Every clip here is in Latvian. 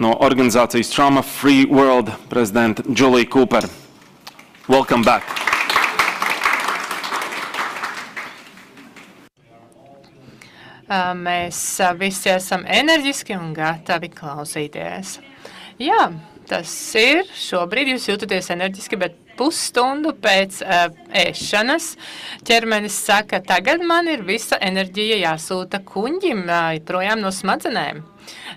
no organizācijas Trauma Free World prezidenta Julie Cooper. Welcome back. Mēs visi esam enerģiski un gatavi klausīties. Jā, tas ir. Šobrīd jūs jūtaties enerģiski, bet pusstundu pēc ēšanas ķermenis saka, tagad man ir visa enerģija jāsūta kuņģim projām no smadzenēm.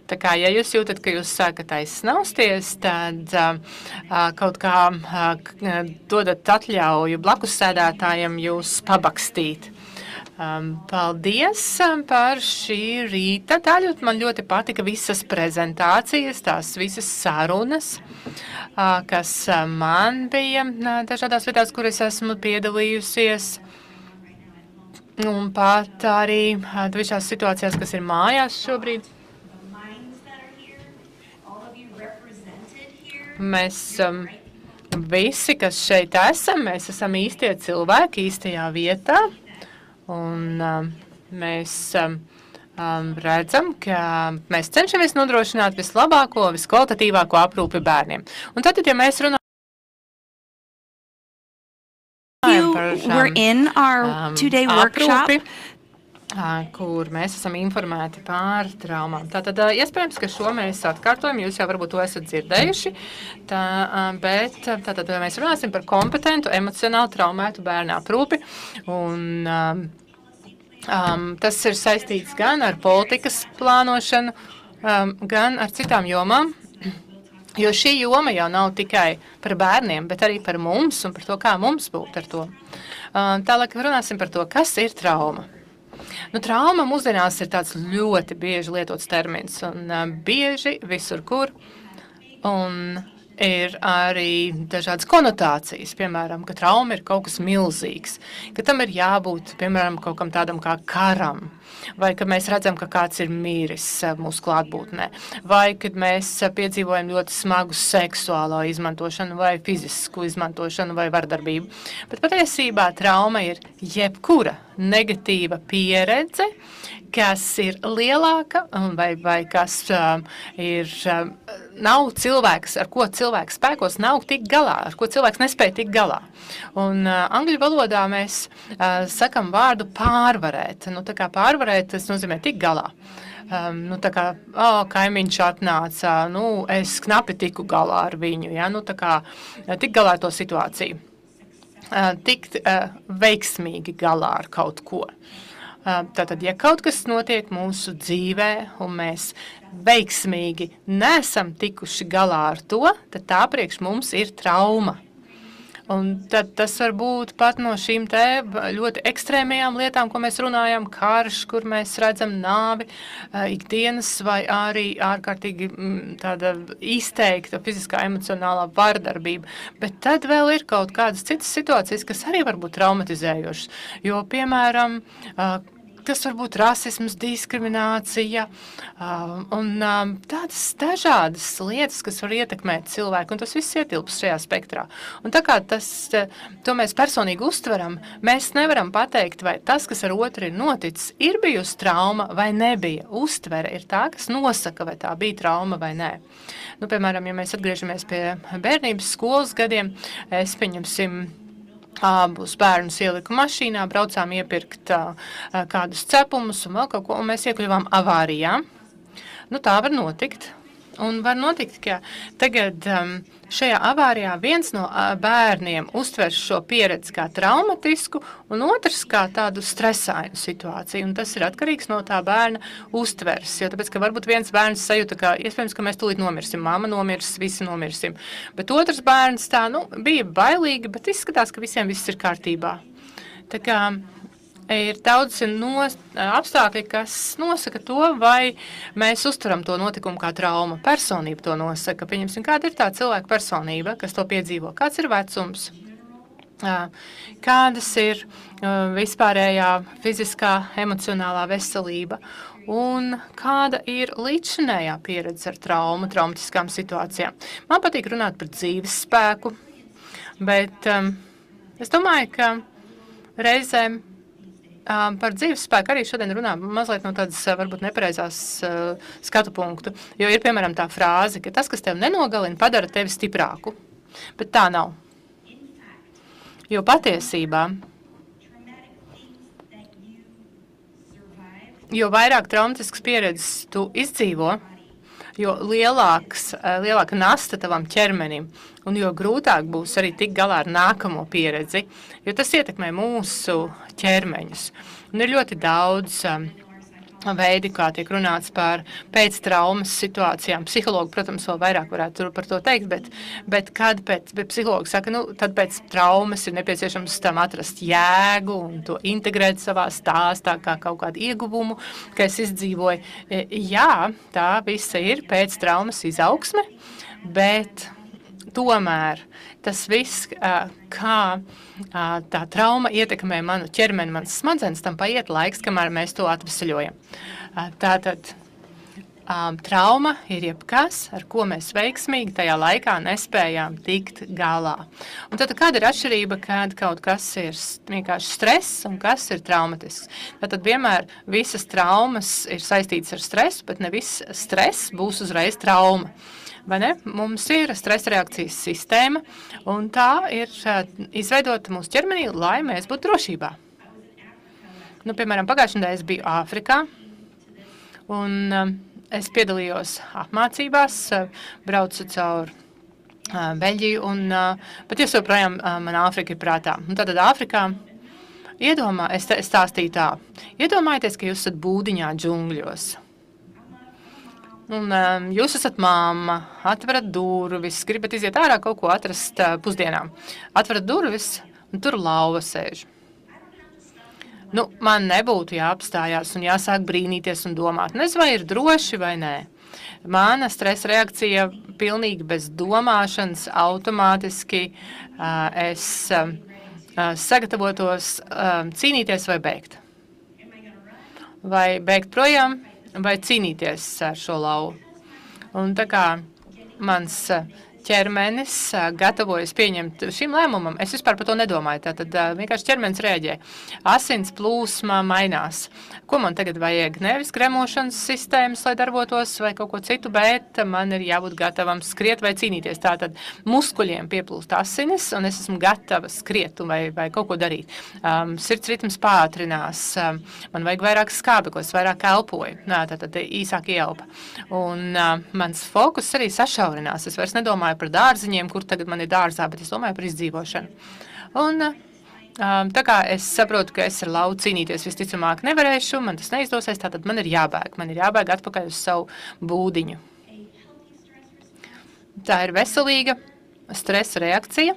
Tā kā, ja jūs jūtat, ka jūs sākat aizsnausties, tad kaut kā dodat atļauju blakus sēdētājiem jūs pabakstīt. Paldies par šī rīta daļu. Man ļoti patika visas prezentācijas, tās visas sarunas, kas man bija dažādās vietās, kur es esmu piedalījusies. Un pat arī visās situācijās, kas ir mājās šobrīd. Mēs visi, kas šeit esam, mēs esam īstie cilvēki īstajā vietā. Un mēs redzam, ka mēs cenšamies nodrošināt vislabāko, viskvalitatīvāko aprūpi bērniem. Un tad, ja mēs runājam We're in our two-day workshop. Kur mēs esam informēti par traumām. Tātad, iespējams, ka šo mēs atkārtojam, jūs jau varbūt to esat dzirdējuši, bet tātad mēs runāsim par kompetentu, emocionāli traumētu bērnu aprūpi, un tas ir saistīts gan ar politikas plānošanu, gan ar citām jomām, jo šī joma jau nav tikai par bērniem, bet arī par mums un par to, kā mums būt ar to. Tālāk runāsim par to, kas ir trauma. Nu, trauma mūsdienās ir tāds ļoti bieži lietots termins, un bieži visur kur, un ir arī dažādas konotācijas, piemēram, ka trauma ir kaut kas milzīgs, ka tam ir jābūt, piemēram, kaut kam tādam kā karam, vai ka mēs redzam, ka kāds ir mīris mūsu klātbūtnē, vai kad mēs piedzīvojam ļoti smagu seksuālo izmantošanu vai fizisku izmantošanu vai vardarbību. Bet patiesībā trauma ir jebkura negatīva pieredze, kas ir lielāka vai kas nav cilvēks, ar ko cilvēks spēkos nav tik galā, ar ko cilvēks nespēja tik galā. Un angļu valodā mēs sakam vārdu pārvarēt. Nu, tā kā pārvarēt, tas nozīmē tik galā. Nu, tā kā, kaimiņš atnāca, nu, es knapi tiku galā ar viņu, ja, nu, tā kā tik galā ar to situāciju. Tikt veiksmīgi galā ar kaut ko. Tātad, ja kaut kas notiek mūsu dzīvē, un mēs veiksmīgi nesam tikuši galā ar to, tad tā priekš mums ir trauma. Un tad tas var būt pat no šīm te ļoti ekstrēmajām lietām, ko mēs runājam, karš, kur mēs redzam nāvi ikdienas, vai arī ārkārtīgi tāda izteikta fiziskā emocionālā vardarbība. Bet tad vēl ir kaut kādas citas situācijas, kas arī var būt traumatizējošas, jo, piemēram, tas var būt rasisms, diskriminācija un tādas dažādas lietas, kas var ietekmēt cilvēku, un tas viss ietilpst šajā spektrā. Un tā kā to mēs personīgi uztveram, mēs nevaram pateikt, vai tas, kas ar otru ir noticis, ir bijusi trauma vai nebija. Uztvere ir tā, kas nosaka, vai tā bija trauma vai nē. Nu, piemēram, ja mēs atgriežamies pie bērnības skolas gadiem, pieņemsim, abus bērnus ieliku mašīnā, braucām iepirkt kādus cepumus un vēl kaut ko, un mēs iekļuvām avārijā. Nu, tā var notikt. Un var notikt, ka tagad šajā avārijā viens no bērniem uztver šo pieredzi kā traumatisku, un otrs kā tādu stresainu situāciju. Un tas ir atkarīgs no tā bērna uztveres. Jo tāpēc, ka varbūt viens bērns sajūta, ka iespējams, ka mēs tūlīt nomirsim, mamma nomirs, visi nomirsim. Bet otrs bērns tā, bija bailīgi, bet izskatās, ka visiem viss ir kārtībā. Tā kā ir daudz apstākļi, kas nosaka to, vai mēs uztveram to notikumu kā trauma. Personība to nosaka. Pieņemsim, kāda ir tā cilvēka personība, kas to piedzīvo. Kāds ir vecums? Kādas ir vispārējā fiziskā, emocionālā veselība? Un kāda ir līdzšinējā pieredze ar traumatiskām situācijām? Man patīk runāt par dzīves spēku, bet es domāju, ka reizēm par dzīves spēku arī šodien runā mazliet no tādas varbūt nepareizās skatu punktu. Jo ir, piemēram, tā frāze, ka tas, kas tev nenogalina, padara tevi stiprāku. Bet tā nav. Jo patiesībā, jo vairāk traumatiskas pieredzes tu izdzīvo, jo lielāka nasta tavam ķermenim, un jo grūtāk būs arī tikt galā ar nākamo pieredzi, jo tas ietekmē mūsu ķermeņus. Un ir ļoti daudz veidi, kā tiek runāts par pēctraumas situācijām. Psihologi, protams, vēl vairāk varētu par to teikt, bet kad psihologi saka, tad pēc traumas ir nepieciešams tam atrast jēgu un to integrēt savā stāstā kā kaut kādu ieguvumu, ka es izdzīvoju. Jā, tā visa ir pēctraumas izaugsme, bet tomēr tas viss, kā tā trauma ietekmē manu ķermeni, manas smadzenes, tam paiet laiks, kamēr mēs to atvesaļojam. Tātad trauma ir jebkas, ar ko mēs veiksmīgi tajā laikā nespējām tikt galā. Un tad kāda ir atšķirība, kad kaut kas ir vienkārši stress un kas ir traumatisks? Tātad vienmēr visas traumas ir saistītas ar stresu, bet ne viss stress būs uzreiz trauma. Vai ne? Mums ir stresa reakcijas sistēma, un tā ir izveidota mūsu ķermenī, lai mēs būtu drošībā. Piemēram, pagājušajā nedēļā es biju Āfrikā, un es piedalījos apmācībās, braucu caur Beļģiju, bet joprojām man Āfrika ir prātā. Un tātad Āfrikā es stāstīju tā. Iedomājieties, ka jūs esat būdiņā džungļos. Un jūs esat mamma, atverat durvis, gribat iziet ārā kaut ko atrast pusdienām. Atverat durvis, un tur lauva sēž. Man nebūtu jāapstājās un jāsāk brīnīties un domāt, nezinu, vai ir droši vai nē. Mana stresa reakcija pilnīgi bez domāšanas automātiski es sagatavotos cīnīties vai beigt. Vai beigt projām, vai cīnīties ar šo lauvu. Un tā kā mans ķermenis gatavojas pieņemt šim lēmumam, es vispār par to nedomāju. Tātad vienkārši ķermenis rēģē. Asins plūsma mainās. Ko man tagad vajag? Nevis gremošanas sistēmas, lai darbotos, vai kaut ko citu, bet man ir jābūt gatavam skriet vai cīnīties. Tātad muskuļiem pieplūst asinis, un es esmu gatava skriet vai kaut ko darīt. Sirds ritms pātrinās. Man vajag vairāk skābeklis, vairāk elpoju. Tātad īsāk ieelpa. Un mans fokus arī sašaurinās. Es vairs nedomāju par dārziņiem, kur tagad man ir dārzā, bet es domāju par izdzīvošanu. Un tā kā es saprotu, ka es ar lauvu cīnīties visticamāk nevarēšu, man tas neizdosies, tātad man ir jābēg. Man ir jābēg atpakaļ uz savu būdiņu. Tā ir veselīga stresa reakcija.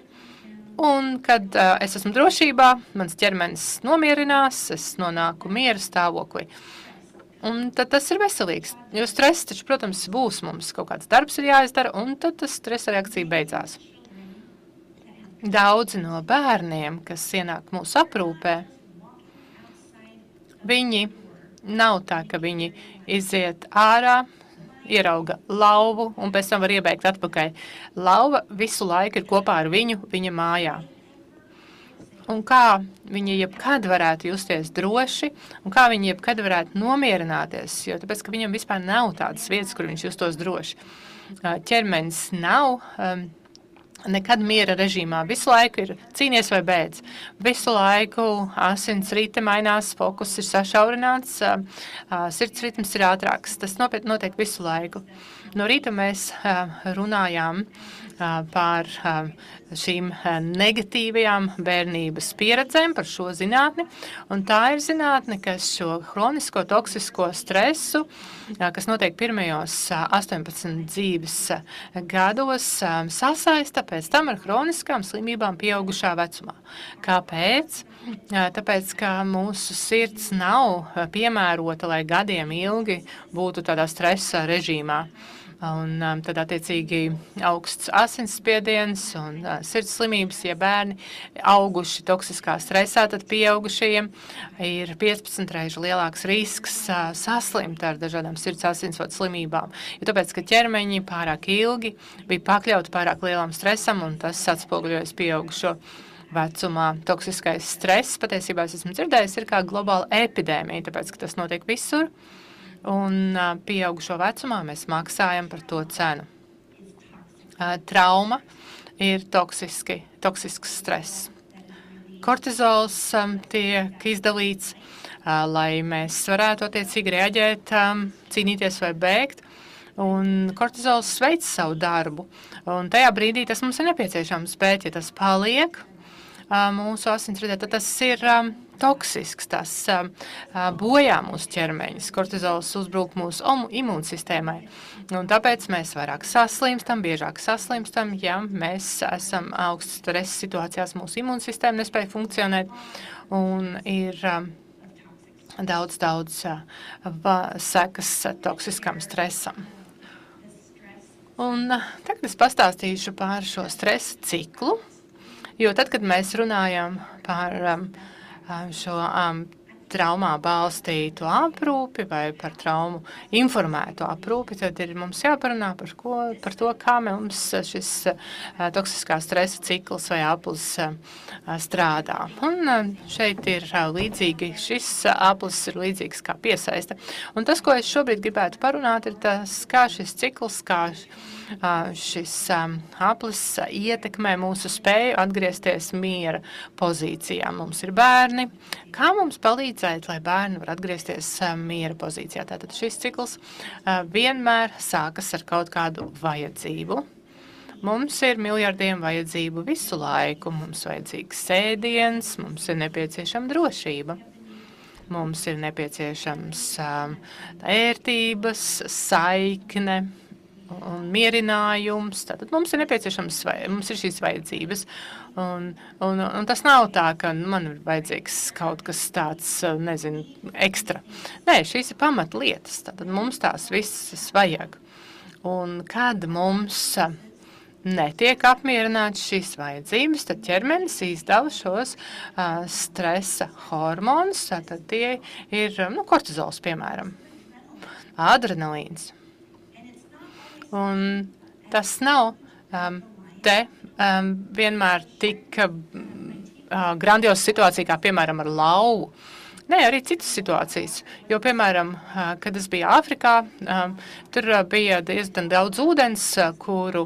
Un, kad es esmu drošībā, mans ķermenis nomierinās, es nonāku miera stāvoklī. Un tad tas ir veselīgs, jo stress taču, protams, būs mums. Kaut kāds darbs ir jāizdara, un tad tas stresa reakcija beidzās. Daudzi no bērniem, kas ienāk mūsu aprūpē, viņi nav tā, ka viņi iziet ārā, ierauga lauvu un pēc tam var iebeigt atpakaļ. Lauva visu laiku ir kopā ar viņu, viņa mājā. Un kā viņi jebkad varētu justies droši, un kā viņi jebkad varētu nomierināties, jo tāpēc, ka viņam vispār nav tādas vietas, kur viņš justos droši. Ķermenis nav nekad miera režīmā. Visu laiku ir cīnies vai beidz. Visu laiku asins rite mainās, fokus ir sašaurināts, sirds ritms ir ātrāks. Tas notiek visu laiku. No rīta mēs runājām par šīm negatīvajām bērnības pieredzēm, par šo zinātni. Un tā ir zinātne, kas šo hronisko toksisko stresu, kas notiek pirmajos 18 dzīves gados, sasaista pēc tam ar hroniskām slimībām pieaugušā vecumā. Kāpēc? Tāpēc, ka mūsu sirds nav piemērota, lai gadiem ilgi būtu tādā stresa režīmā. Un tad attiecīgi augsts asinsspiediens un sirds slimības, ja bērni auguši toksiskā stresā, tad pieaugušajiem ir 15 reižu lielāks risks saslimt ar dažādām sirds asinsvadu slimībām. Jo tāpēc, ka ķermeņi pārāk ilgi bija pakļauti pārāk lielam stresam un tas atspoguļojas pieaugušo vecumā. Toksiskais stress, patiesībā es esmu dzirdējis, ir kā globāla epidēmija, tāpēc, ka tas notiek visur, un pieaugušo vecumā mēs maksājam par to cenu. Trauma ir toksisks stress. Kortizols tiek izdalīts, lai mēs varētu attiecīgi reaģēt, cīnīties vai bēgt, un kortizols veic savu darbu, un tajā brīdī tas mums ir nepieciešams, bet ja tas paliek mūsu asinsridē, tad tas ir toksisks, tas bojā mūsu ķermeņus. Kortizols uzbruk mūsu imūnsistēmai, un tāpēc mēs vairāk saslimstam, biežāk saslimstam, ja mēs esam augsts stresa situācijās, mūsu imūnsistēma nespēja funkcionēt, un ir daudz sekas toksiskam stresam. Un tagad es pastāstīšu par šo stresa ciklu, jo tad, kad mēs runājam par šo traumā balstītu aprūpi vai par traumu informētu aprūpi, tad ir mums jāparunā par to, kā mums šis toksiskā stresa cikls vai aplis strādā. Un šeit ir līdzīgi, šis aplis ir līdzīgs kā piesaiste. Un tas, ko es šobrīd gribētu parunāt, ir tas, kā šis cikls, kā šis aplis ietekmē mūsu spēju atgriezties miera pozīcijā. Mums ir bērni. Kā mums palīdzēt, lai bērni var atgriezties miera pozīcijā? Tātad šis cikls vienmēr sākas ar kaut kādu vajadzību. Mums ir miljardiem vajadzību visu laiku. Mums vajadzīgs ēdiens, mums ir nepieciešama drošība. Mums ir nepieciešams ērtības, saikne un mierinājums. Tātad mums ir nepieciešams, mums ir šīs vajadzības. Un tas nav tā, ka man ir vajadzīgs kaut kas tāds, nezinu, ekstra. Nē, šīs ir pamatlietas. Tātad mums tās visas vajag. Un kad mums netiek apmierināts šīs vajadzības, tad ķermenis izdala šos stresa hormonus. Tātad tie ir kortizols, piemēram, adrenalīns. Un tas nav vienmēr tik grandiosa situācija, kā, piemēram, ar lauvu. Nē, arī citas situācijas. Jo, piemēram, kad es biju Āfrikā, tur bija diezgan daudz ūdens, kuru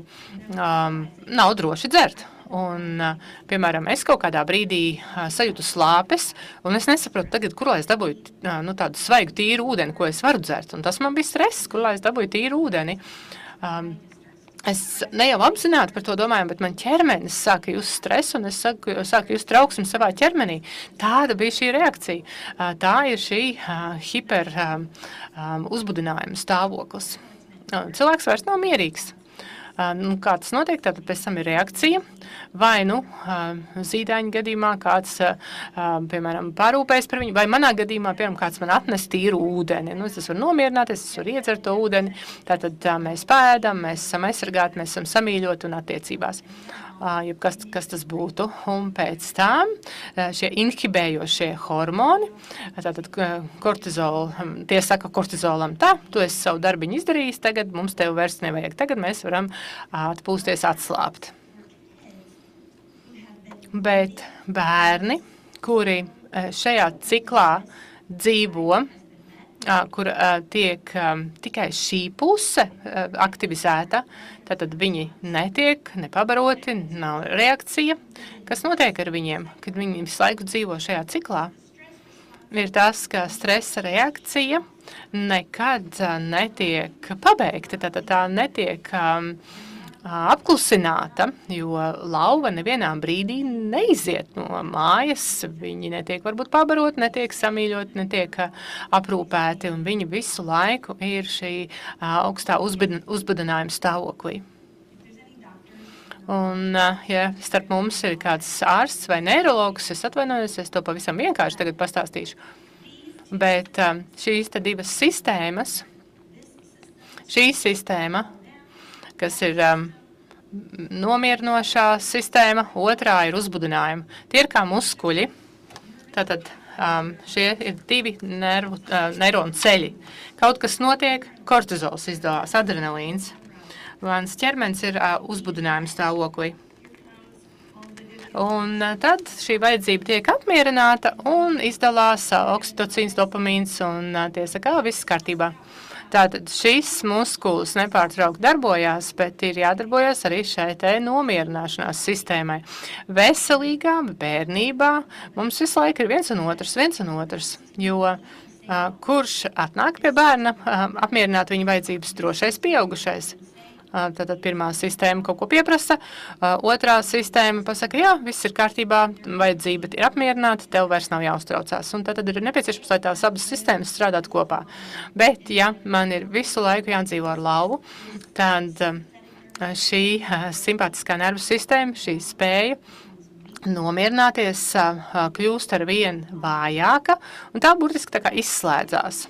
nav droši dzert. Un, piemēram, es kaut kādā brīdī sajūtu slāpes, un es nesaprotu tagad, kur lai es dabūju tādu svaigu tīru ūdeni, ko es varu dzert. Un tas man bija stress, kur lai es dabūju tīru ūdeni. Es ne jau apzināti par to domāju, bet man ķermenis sāka just stresu, un es sāku just trauksmi savā ķermenī. Tāda bija šī reakcija. Tā ir šī hiper uzbudinājuma stāvoklis. Cilvēks vairs nav mierīgs. Kā tas notiek, tad pēc tam ir reakcija, vai zīdaiņa gadījumā kāds, piemēram, parūpēs par viņu, vai manā gadījumā, piemēram, kāds man atnes tīru ūdeni. Es varu nomierināties, es varu iedzert to ūdeni, tātad mēs pēdam, mēs esam aizsargāti, mēs esam samīļoti un attiecībās. Kas tas būtu. Un pēc tam šie inhibējošie hormoni, tātad tie saka kortizolam tā, tu esi savu darbiņu izdarījis, tagad mums tev vairs nevajag, tagad mēs varam atpūsties, atslābt. Bet bērni, kuri šajā ciklā dzīvo, kur tiek tikai šī puse aktivizēta, tātad viņi netiek nepabaroti, nav reakcija. Kas notiek ar viņiem, kad viņi visu laiku dzīvo šajā ciklā? Ir tas, ka stresa reakcija nekad netiek pabeigta, tātad tā netiek apklusināta, jo lauva nevienā brīdī neiziet no mājas, viņi netiek varbūt pabarot, netiek samīļot, netiek aprūpēti, un viņi visu laiku ir šī augstā uzbudinājuma stāvoklī. Un, ja starp mums ir kāds ārsts vai neirologs, es atvainojos, es to pavisam vienkārši tagad pastāstīšu, bet šīs te divas sistēmas, šī sistēma, kas ir nomierinošā sistēma, otrā ir uzbudinājuma. Tie ir kā muskuļi, tātad šie ir divi neironu ceļi. Kaut kas notiek, kortizols izdalās, adrenalīns. Mans ķermenis ir uzbudinājuma stāvoklī. Un tad šī vajadzība tiek apmierināta un izdalās oksitocīns, dopamīns un tie saka, viss kārtībā. Tātad šis muskulis nepārtraukti darbojās, bet ir jādarbojas arī šai te nomierināšanās sistēmai. Veselīgā bērnībā mums visu laiku ir viens un otrs, jo kurš atnāk pie bērna apmierināt viņa vajadzības? Drošais pieaugušais. Tātad pirmā sistēma kaut ko pieprasa, otrā sistēma pasaka, jā, viss ir kārtībā, vajadzība ir apmierināta, tev vairs nav jāuztraucās. Un tad ir nepieciešams, lai tās abas sistēmas strādātu kopā. Bet, ja man ir visu laiku jādzīvo ar lauvu, tad šī simpātiskā nervu sistēma, šī spēja nomierināties kļūst ar vien vājāka, un tā burtiski tā kā izslēdzās.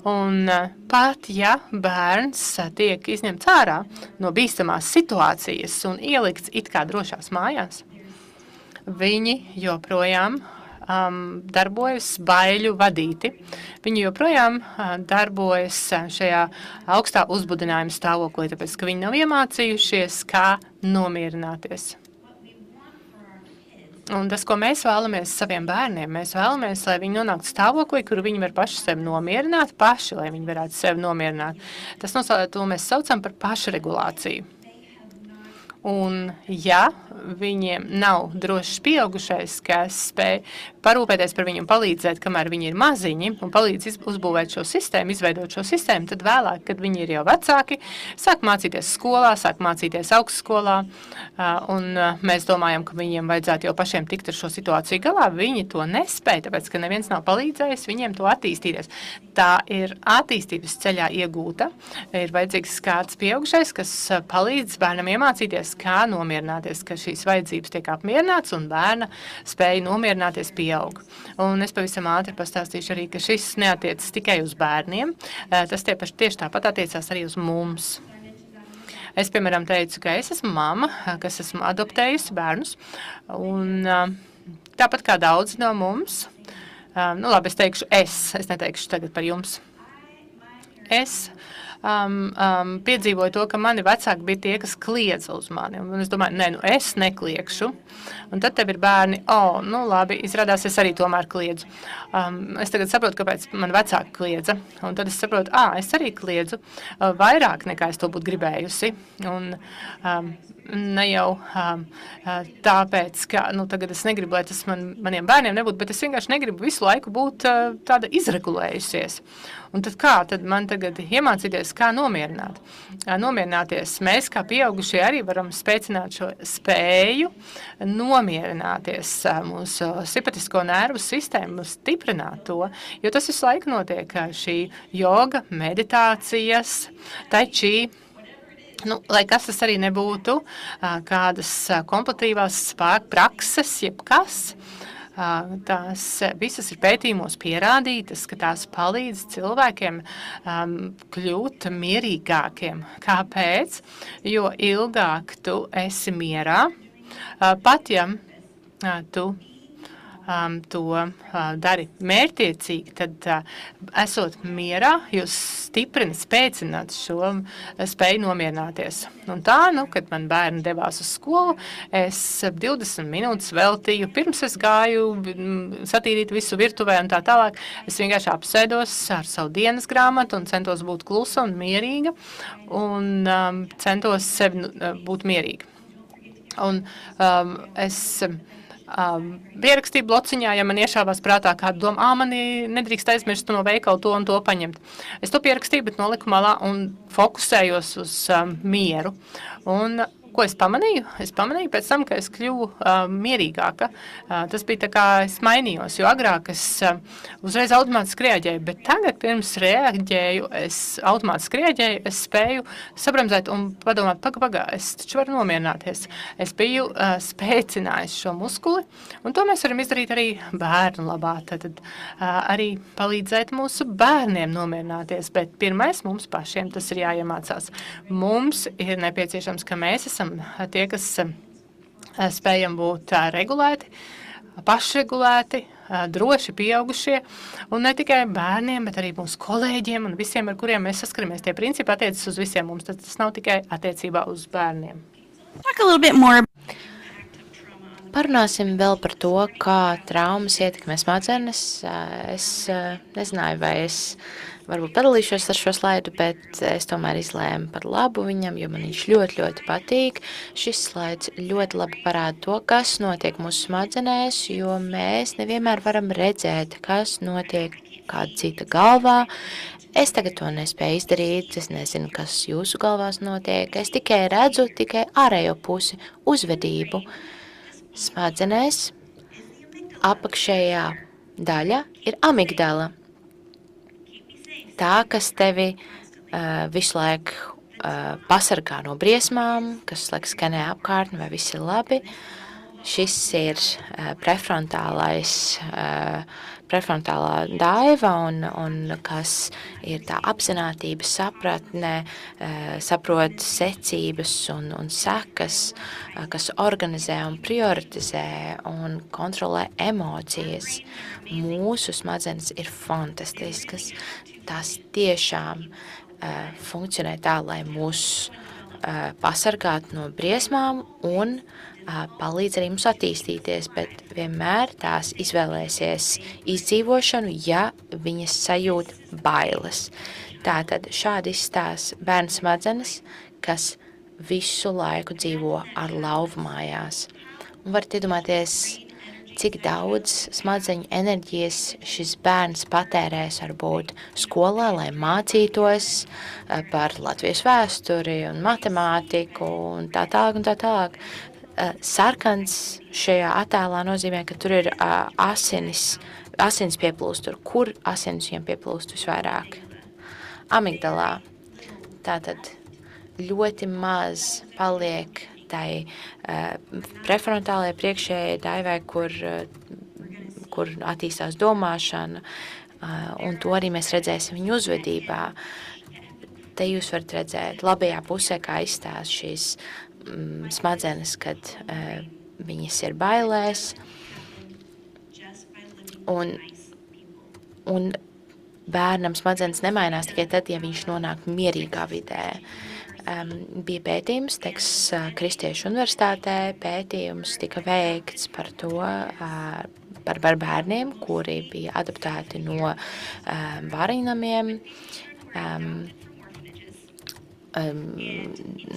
Un pat, ja bērns tiek izņemts ārā no bīstamās situācijas un ielikts it kā drošās mājās, viņi joprojām darbojas baiļu vadīti. Viņi joprojām darbojas šajā augstā uzbudinājuma stāvoklī, tāpēc, ka viņi nav iemācījušies, kā nomierināties. Un tas, ko mēs vēlamies saviem bērniem, mēs vēlamies, lai viņi nonāktu stāvoklī, kur viņi var paši sevi nomierināt, lai viņi varētu sevi nomierināt. To mēs saucam par pašregulāciju. Un, ja viņiem nav drošs pieaugušais, kas spēj parūpēties par viņu un palīdzēt, kamēr viņi ir maziņi, un palīdz uzbūvēt šo sistēmu, izveidot šo sistēmu, tad vēlāk, kad viņi ir jau vecāki, sāk mācīties skolā, sāk mācīties augstskolā, un mēs domājam, ka viņiem vajadzētu jau pašiem tikt ar šo situāciju galā. Viņi to nespēja, tāpēc, ka neviens nav palīdzējis viņiem to attīstīties. Tā ir attīstības ceļā iegūta. Ir vajadzīgs kāds pieaugušais, kas palīdz bērnam iemācīties, kā nomierināties, ka šīs vajadzības tiek apmierināts un bērna spēja nomierināties pieaug. Un es pavisam ātri pastāstīšu arī, ka šis neatiecas tikai uz bērniem, tas tieši tāpat attiecās arī uz mums. Es, piemēram, teicu, ka es esmu mamma, kas esmu adoptējusi bērnus, un tāpat kā daudzi no mums, labi, es teikšu es neteikšu tagad par jums. Es piedzīvoju to, ka mani vecāki bija tie, kas kliedza uz mani. Un es domāju, es nekliekšu. Un tad tev ir bērni, labi, izrādās, es arī tomēr kliedzu. Es tagad saprotu, kāpēc man vecāki kliedza. Un tad es saprotu, es arī kliedzu vairāk nekā es to būtu gribējusi. Un ne jau tāpēc, ka tagad es negribu, lai tas maniem bērniem nebūtu, bet es vienkārši negribu visu laiku būt tāda izregulējusies. Un tad kā? Tad man tagad iemācīties, kā nomierināt. Nomierināties. Mēs, kā pieaugušie, arī varam spēcināt šo spēju nomierināties, mūsu simpatisko nervu sistēmu, stiprināt to, jo tas visu laiku notiek šī joga, meditācijas, tai chi, lai kas tas arī nebūtu, kādas kompletīvās spēku prakses, jebkas, tās visas ir pētījumos pierādītas, ka tās palīdz cilvēkiem kļūt mierīgākiem. Kāpēc? Jo ilgāk tu esi mierā, pat ja tu to dari mērķtiecīgi, tad esot mierā, jūs stiprini, spēcināt šo spēju nomierināties. Un tā, kad man bērni devās uz skolu, es 20 minūtes veltīju, pirms es gāju satīrīt visu virtuvē un tā tālāk. Es vienkārši apsēdos ar savu dienas grāmatu un centos būt klusa un mierīga un centos sevi būt mierīga. Un es pierakstīju blociņā, ja man iešāvās prātā kāda doma, mani nedrīkst aizmirst no veikala to un to paņemt. Es to pierakstīju, bet noliku malā un fokusējos uz mieru. Un ko es pamanīju? Es pamanīju pēc tam, ka es kļuvu mierīgāka. Tas bija tā kā es mainījos, jo agrāk es uzreiz automātiski reaģēju, bet tagad pirms reaģēju, automātiski reaģēju, es spēju sabremzēt un padomāt, pagā, es taču varu nomierināties. Es biju spēcinājis šo muskuli, un to mēs varam izdarīt arī bērnu labā. Tad arī palīdzēt mūsu bērniem nomierināties, bet pirmais mums pašiem tas ir jāiemācās. Mums ir nepieciešams, ka mēs esam tie, kas spējam būt regulēti, pašregulēti, droši pieaugušie, un ne tikai bērniem, bet arī mūsu kolēģiem un visiem, ar kuriem mēs saskaramies. Tie principi attiecas uz visiem mums, tas nav tikai attiecībā uz bērniem. Parunāsim vēl par to, kā traumas ietekmē smadzenes. Es nezināju, vai es varbūt padalīšos ar šo slaidu, bet es tomēr izlēmu par labu viņam, jo man viņš ļoti, ļoti patīk. Šis slaids ļoti labi parāda to, kas notiek mūsu smadzenēs, jo mēs nevienmēr varam redzēt, kas notiek kāda cita galvā. Es tagad to nespēju izdarīt, es nezinu, kas jūsu galvās notiek. Es tikai redzu ārējo pusi, uzvedību. Smadzenēs apakšējā daļa ir amigdala. Tā, kas tevi visu laiku pasargā no briesmām, kas laik skanē apkārtni, vai viss ir labi. Šis ir prefrontālā daiva, un kas ir tā apzinātība, sapratne, saprot secības un sekas, kas organizē un prioritizē un kontrolē emocijas. Mūsu smadzenes ir fantastiskas. Tās tiešām funkcionē tā, lai mūs pasargātu no briesmām un palīdz arī mums attīstīties, bet vienmēr tās izvēlēsies izdzīvošanu, ja viņas sajūt bailes. Tātad šādi izstāsta bērnu smadzenes, kas visu laiku dzīvo ar lauvu mājās. Un varat iedomāties, cik daudz smadzeņu enerģijas šis bērns patērēs varbūt skolā, lai mācītos par Latvijas vēsturi un matemātiku un tā tālāk un tā tālāk. Sarkans šajā attēlā nozīmē, ka tur ir asins pieplūst tur. Kur asins viņam pieplūst visvairāk? Amigdalā. Tātad ļoti maz paliek tai prefrontālajai priekšējai daivai, kur attīstās domāšana, un to arī mēs redzēsim viņu uzvedībā. Te jūs varat redzēt labajā pusē, kā izstāst šīs smadzenes, kad viņas ir bailēs, un bērnam smadzenes nemainās tikai tad, ja viņš nonāk mierīgā vidē. Bija pētījums Teksas Kristiešu universitātē, pētījums tika veikts par to, par bērniem, kuri bija adoptēti no bāriņnamiem,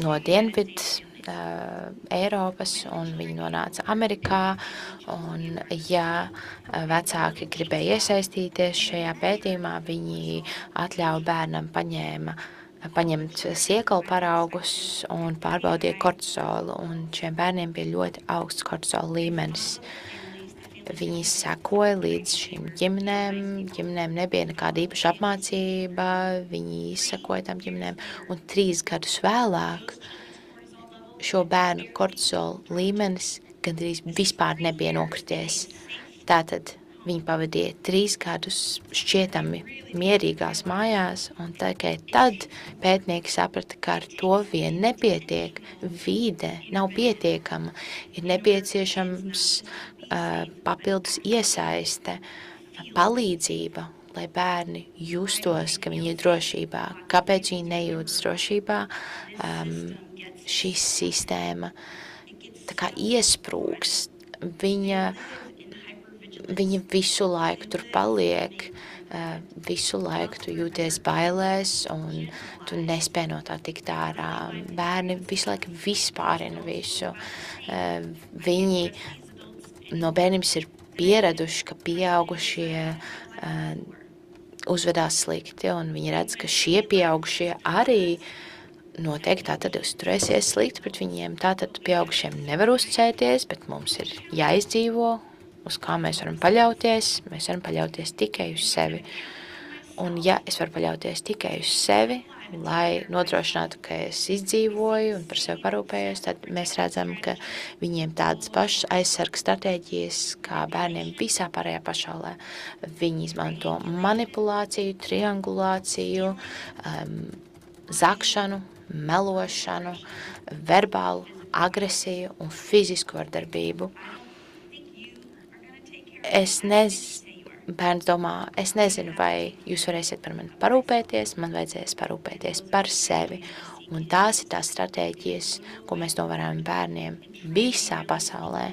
no Dienvidu Eiropas, un viņi nonāca Amerikā, un ja vecāki gribēja iesaistīties šajā pētījumā, viņi atļauja bērnam paņemt siekalu paraugus un pārbaudīja kortizolu, un šiem bērniem bija ļoti augsts kortizola līmenis. Viņi sekoja līdz šīm ģimenēm nebija nekāda īpaša apmācība, viņi izsekoja tam ģimenēm, un 3 gadus vēlāk šo bērnu kortizola līmenis gandrīz vispār nebija nokrities. Tātad viņi pavadīja 3 gadus šķietami mierīgās mājās, un tikai tad pētnieki saprata, ka ar to vien nepietiek, vide nav pietiekama, ir nepieciešams papildus iesaiste, palīdzība, lai bērni justos, ka viņi ir drošībā. Kāpēc viņi nejūtas drošībā? Šī sistēma tā kā iesprūgst, viņa visu laiku tur paliek, visu laiku tu jūties bailēs un tu nespēj no tā tikt ārā. Bērni visu laiku vispārina visu. Viņi no bērnības ir pieraduši, ka pieaugušie uzvedās slikti, un viņi redz, ka šie pieaugušie arī noteikti tātad uzturēsies slikti pret viņiem. Tātad pieaugušiem nevar uzticēties, bet mums ir jāizdzīvo, uz kā mēs varam paļauties. Mēs varam paļauties tikai uz sevi. Un ja es varu paļauties tikai uz sevi, lai nodrošinātu, ka es izdzīvoju un par sevi parūpējos, tad mēs redzam, ka viņiem tādas pašas aizsarga stratēģijas kā bērniem visā pārējā pasaulē. Viņi izmanto manipulāciju, triangulāciju, zakšanu, melošanu, verbālu agresiju un fizisku vardarbību. Bērns domā, es nezinu, vai jūs varēsiet par mani parūpēties, man vajadzēs parūpēties par sevi. Un tās ir tās stratēģijas, ko mēs novērojam bērniem visā pasaulē.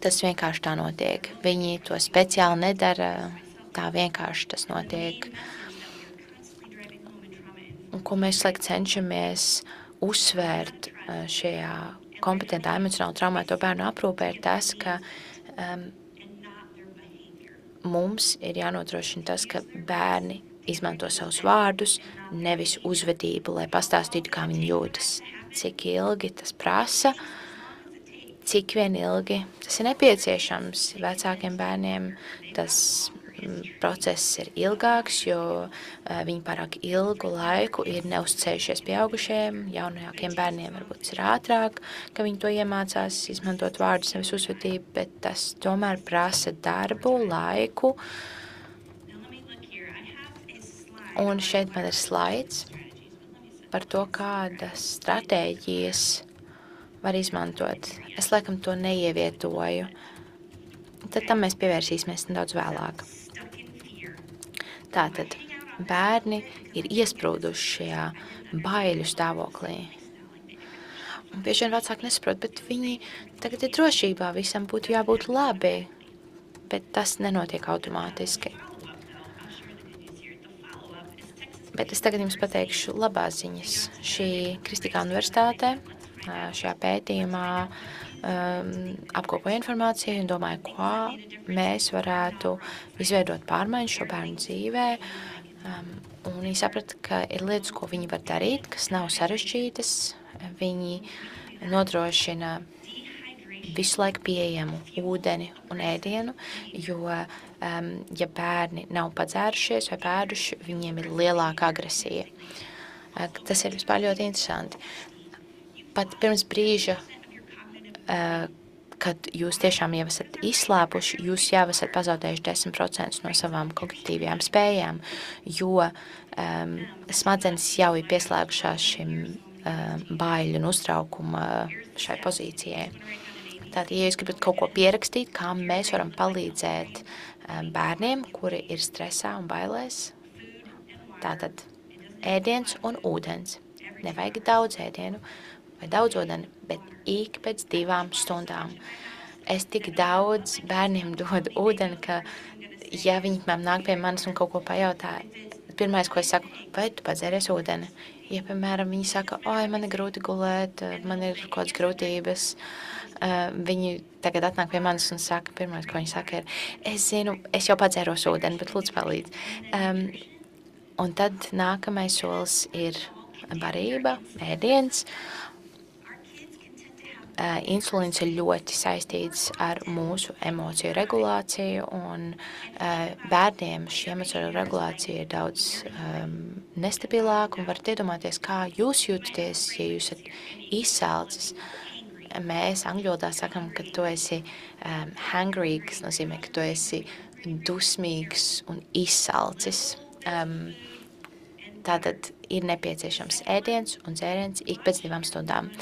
Tas vienkārši tā notiek. Viņi to speciāli nedara, tā vienkārši tas notiek. Un ko mēs cenšamies uzsvērt šajā kompetentā emocionāli traumēto bērnu aprūpē, ir tas, ka mums ir jānodrošina tas, ka bērni izmanto savus vārdus, nevis uzvedību, lai pastāstītu, kā viņi jūtas. Cik ilgi tas prasa, cik vien ilgi tas ir nepieciešams vecākiem bērniem. Tas process ir ilgāks, jo viņi pārāk ilgu laiku ir neuzticējušies pieaugušajiem. Jaunākiem bērniem varbūt ir ātrāk, ka viņi to iemācās izmantot vārdus, nevis uzvedību, bet tas tomēr prasa darbu, laiku. Un šeit man ir slaids par to, kādas stratēģijas var izmantot. Es laikam to neievietoju. Tad tam mēs pievērsīsimies nedaudz vēlāk. Tātad bērni ir iesprūduši šajā baiļu stāvoklī. Un bieži vien vecāki nesaprot, bet viņi tagad ir drošībā, visam būtu jābūt labi, bet tas nenotiek automātiski. Bet es tagad jums pateikšu labās ziņas. Šī Kristīgā universitāte šajā pētījumā apkopoja informāciju un domāja, kā mēs varētu izveidot pārmaiņu šo bērnu dzīvē. Un viņi saprata, ka ir lietas, ko viņi var darīt, kas nav sarežģītas. Viņi nodrošina visu laiku pieejamu ūdeni un ēdienu, jo, ja bērni nav padzērušies vai pēduši, viņiem ir lielāka agresija. Tas ir vispār ļoti interesanti. Pat pirms brīža, kad jūs tiešām jau esat izslāpuši, jūs jau esat pazaudējuši 10% no savām kognitīvajām spējām, jo smadzenes jau ir pieslēgušās šim baiļu un uztraukuma šai pozīcijai. Tātad, ja jūs gribat kaut ko pierakstīt, kā mēs varam palīdzēt bērniem, kuri ir stresā un bailēs, tātad ēdiens un ūdens. Nevajag daudz ēdienu vai daudz ūdeni, bet ik pēc 2 stundām. Es tik daudz bērniem dodu ūdeni, ka, ja viņi nāk pie manis un kaut ko pajautā, pirmais, ko es saku, vai tu padzēries ūdeni? Ja, piemēram, viņi saka, oi, man ir grūti gulēt, man ir kaut kādas grūtības, viņi tagad atnāk pie manis un saka, pirmais, ko viņi saka, ir, es zinu, es jau padzēros ūdeni, bet lūdzu palīdz. Un tad nākamais solis ir barība, ēdiens. Insulīns ir ļoti saistīts ar mūsu emociju regulāciju, un bērniem šī emociju regulācija ir daudz nestabilāka, un varat iedomāties, kā jūs jūtaties, ja jūs esat izsalcis. Mēs angļu valodā sakam, ka tu esi hangry, kas nozīmē, ka tu esi dusmīgs un izsalcis. Tātad ir nepieciešams ēdiens un dzēriens ik pēc 2 stundām.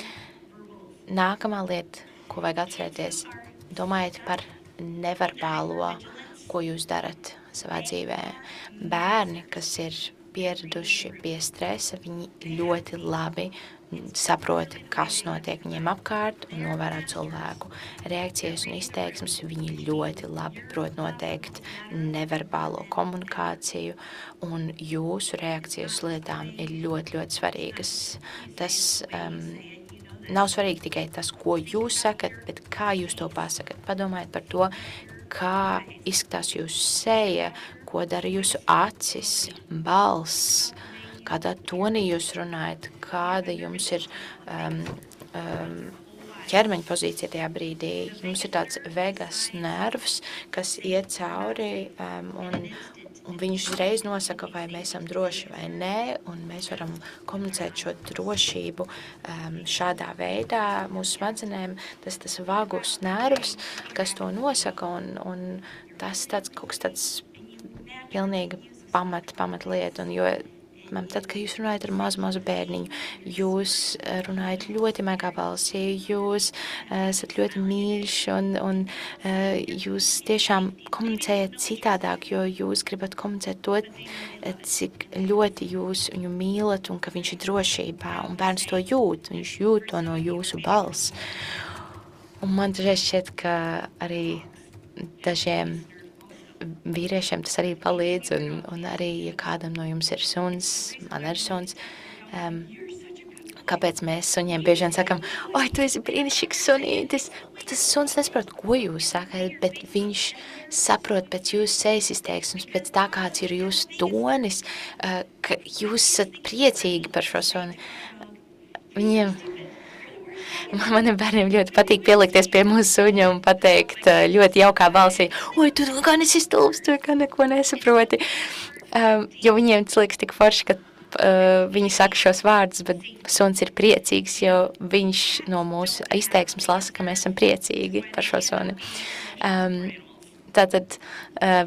Nākamā lieta, ko vajag atcerēties, domājiet par neverbālo, ko jūs darat savā dzīvē. Bērni, kas ir pieraduši pie stresa, viņi ļoti labi saprot, kas notiek viņiem apkārt un novēro cilvēku reakcijas un izteiksmes. Viņi ļoti labi prot noteikt neverbālo komunikāciju, un jūsu reakcijas lietām ir ļoti, ļoti svarīgas. Tas nav svarīgi tikai tas, ko jūs sakat, bet kā jūs to pasakat. Padomājiet par to, kā izskatās jūsu seja, ko dara jūsu acis, balss, kādā tonī jūs runājat, kāda jums ir ķermeņa pozīcija tajā brīdī. Jums ir tāds vegas nervs, kas iet cauri, un viņš uzreiz nosaka, vai mēs esam droši vai nē, un mēs varam komunicēt šo drošību šādā veidā mūsu smadzenēm. Tas vagus nervs, kas to nosaka, un tas tāds kaut kas tāds pilnīgi pamatlieta, un jo tad, kad jūs runājat ar mazu bērniņu, jūs runājat ļoti maigā balsī, jūs esat ļoti mīļš, un jūs tiešām komunicējat citādāk, jo jūs gribat komunicēt to, cik ļoti jūs viņu mīlat, un ka viņš ir drošībā, un bērns to jūt, viņš jūt to no jūsu balss. Un man dažreiz šķiet, ka arī dažiem vīriešiem tas arī palīdz, un arī, ja kādam no jums ir suns, man ir suns, kāpēc mēs suņiem bieži vien sakam, oi, tu esi brīnišķīgs sunītis. Tas suns nesaprot, ko jūs sakat, bet viņš saprot pēc jūsu sejas izteiksmes, pēc tā, kāds ir jūsu tonis, ka jūs esat priecīgi par šo suni. Maniem bērniem ļoti patīk pielikties pie mūsu suņa un pateikt ļoti jaukā balsī, oi, tu gan esi stulbs, tu gan neko nesaproti. Jo viņiem tas liekas tik forši, ka viņi saka šos vārdus, bet suns ir priecīgs, jo viņš no mūsu izteiksmes lasa, ka mēs esam priecīgi par šo suni. Tātad,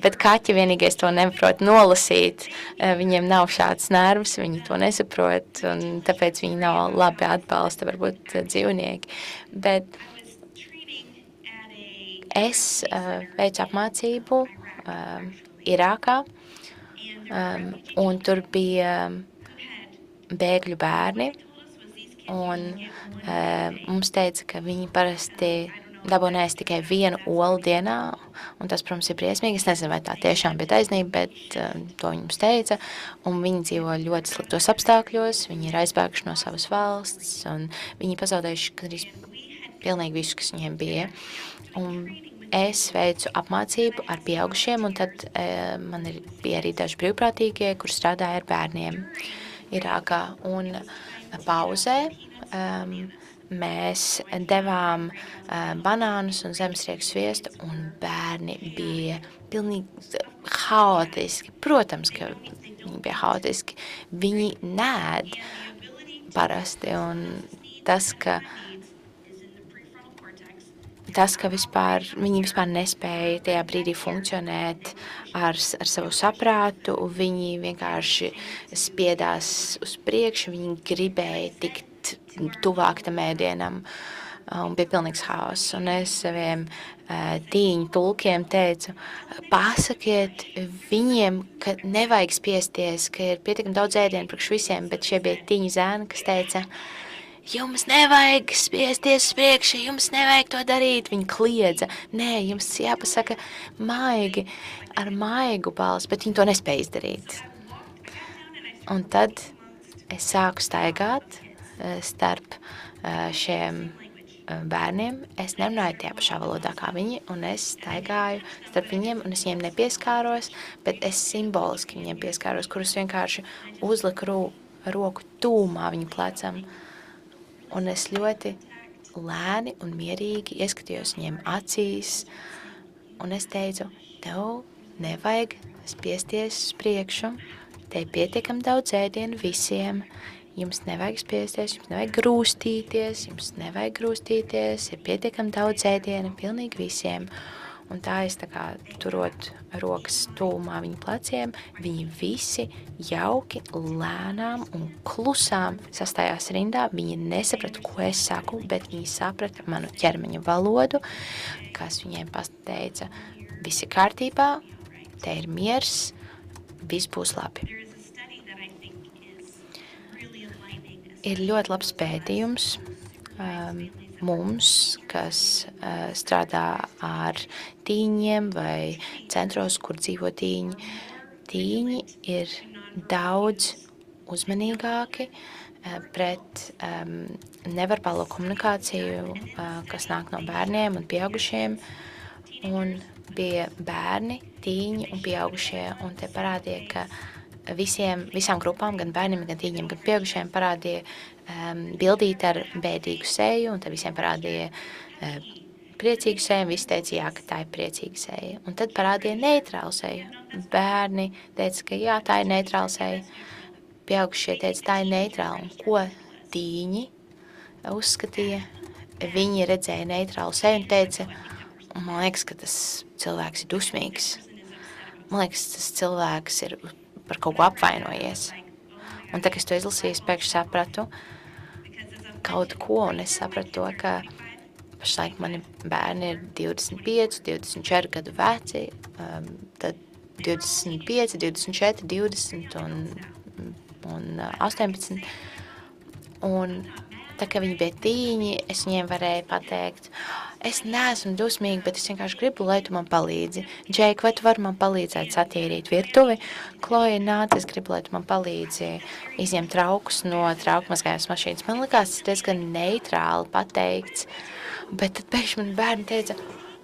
bet kaķi vienīgais to neprot nolasīt, viņiem nav šāds nervs, viņi to nesaprot, un tāpēc viņi nav labi atbalsta, varbūt dzīvnieki. Bet es veicu apmācību Irākā, un tur bija bēgļu bērni, un mums teica, ka viņi parasti dabonēs tikai vienu olu dienā, un tas, protams, ir briesmīgi. Es nezinu, vai tā tiešām bija taisnība, bet to viņi mums teica, un viņi dzīvo ļoti sliktos apstākļos, viņi ir aizbēguši no savas valsts, un viņi pazaudējuši gandrīz pilnīgi visu, kas viņiem bija. Un es veicu apmācību ar pieaugušiem, un tad man bija arī daži brīvprātīgie, kur strādāja ar bērniem Irākā. Un pauzē mēs devām banānus un zemesrieku sviestu, un bērni bija pilnīgi haotiski. Protams, ka viņi bija haotiski. Viņi nēd parasti, un tas, ka viņi vispār nespēja tajā brīdī funkcionēt ar savu saprātu, viņi vienkārši spiedās uz priekšu, viņi gribēja tikt tuvāk tam ēdienam, un bija pilnīgs haoss. Un es saviem tīņu tulkiem teicu, pasakiet viņiem, ka nevajag spiesties, ka ir pietiekami daudz ēdienu priekš visiem, bet šie bija tīņu zēni, kas teica, jums nevajag spiesties uz priekšu, jums nevajag to darīt. Viņi kliedza, nē, jums jāpasaka maigi, ar maigu balsi, bet viņi to nespēja izdarīt. Un tad es sāku staigāt starp šiem bērniem. Es nerunāju tajā pašā valodā kā viņi, un es staigāju starp viņiem, un es viņiem nepieskāros, bet es simboliski viņiem pieskāros, kurus vienkārši uzliku roku tūmā viņu plecam. Un es ļoti lēni un mierīgi ieskatījos viņiem acīs, un es teicu, tev nevajag spiesties uz priekšu, te ir pietiekami daudz ēdienu visiem, jums nevajag spiesties, jums nevajag grūstīties, ir pietiekami daudz ēdienu pilnīgi visiem. Un tā es tā kā turot rokas tūmā viņu pleciem, viņi visi jauki, lēnām un klusām sastājās rindā. Viņi nesaprata, ko es saku, bet viņi saprata manu ķermeņa valodu, kas viņiem pateica, viss ir kārtībā, te ir miers, viss būs labi. Ir ļoti labs pētījums mums, kas strādā ar tīņiem vai centros, kur dzīvo tīņi. Tīņi ir daudz uzmanīgāki pret neverbālo komunikāciju, kas nāk no bērniem un pieaugušiem. Un bija bērni, tīņi un pieaugušie, un te parādīja, ka visām grupām, gan bērniem, gan tīņiem, gan pieaugušiem parādīja bildīt ar bēdīgu seju, un tad visiem parādīja priecīgu seju, un visi teica, jā, ka tā ir priecīga seja. Un tad parādīja neitrālu seju. Bērni teica, ka jā, tā ir neitrāla seja. Pieaugušie teica, tā ir neitrāla. Un ko tīņi uzskatīja? Viņi redzēja neitrālu seju un teica, man liekas, ka tas cilvēks ir dusmīgs. Man liekas, tas cilvēks ir par kaut ko apvainojies. Un tā, kad es to izlasīju, es pēkšņi sapratu kaut ko, un es sapratu to, ka pašlaik mani bērni ir 25, 24 gadu veci, tad 25, 24, 20 un 18. Un tā, ka viņi bija tīņi, es viņiem varēju pateikt, es neesmu dusmīga, bet es vienkārši gribu, lai tu man palīdzi. Džeik, vai tu vari man palīdzēt satīrīt virtuvi? Kloja, nāc, es gribu, lai tu man palīdzi izņemt traukus no traukmazgājumas mašīnas. Man likās, tas diezgan neitrāli pateikts, bet tad pēkšņi man bērni teica,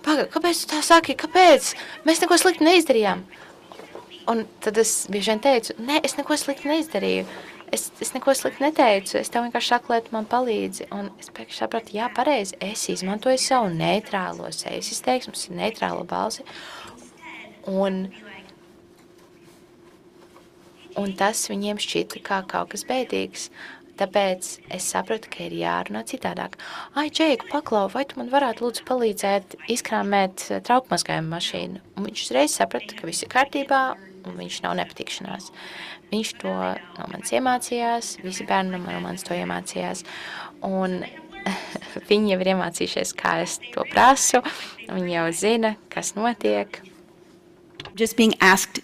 kāpēc tu tā saki, kāpēc? Mēs neko slikti neizdarījām. Un tad es bieži vien teicu, nē, es neko slikti neizdarīju. Es neko slikti neteicu, es tev vienkārši saku, lai tu man palīdzi. Un es pēkšņi sapratu, jā, pareizi, es izmantoju savu neitrālo sejas izteiksmes, neitrālo balsi. Un tas viņiem šķita kā kaut kas bēdīgs. Tāpēc es sapratu, ka ir jārunā citādāk. Ai, Džeiku, paklau, vai tu man varētu lūdzu palīdzēt izkrāmēt traukmazgājumu mašīnu? Un viņš uzreiz saprata, ka viss ir kārtībā un viņš nav nepatikšanās. Viņš to no manis iemācījās, visi bērni no manis to iemācījās. Un viņi jau ir iemācījušies, kā es to prasu. Viņi jau zina, kas notiek. Just being asked.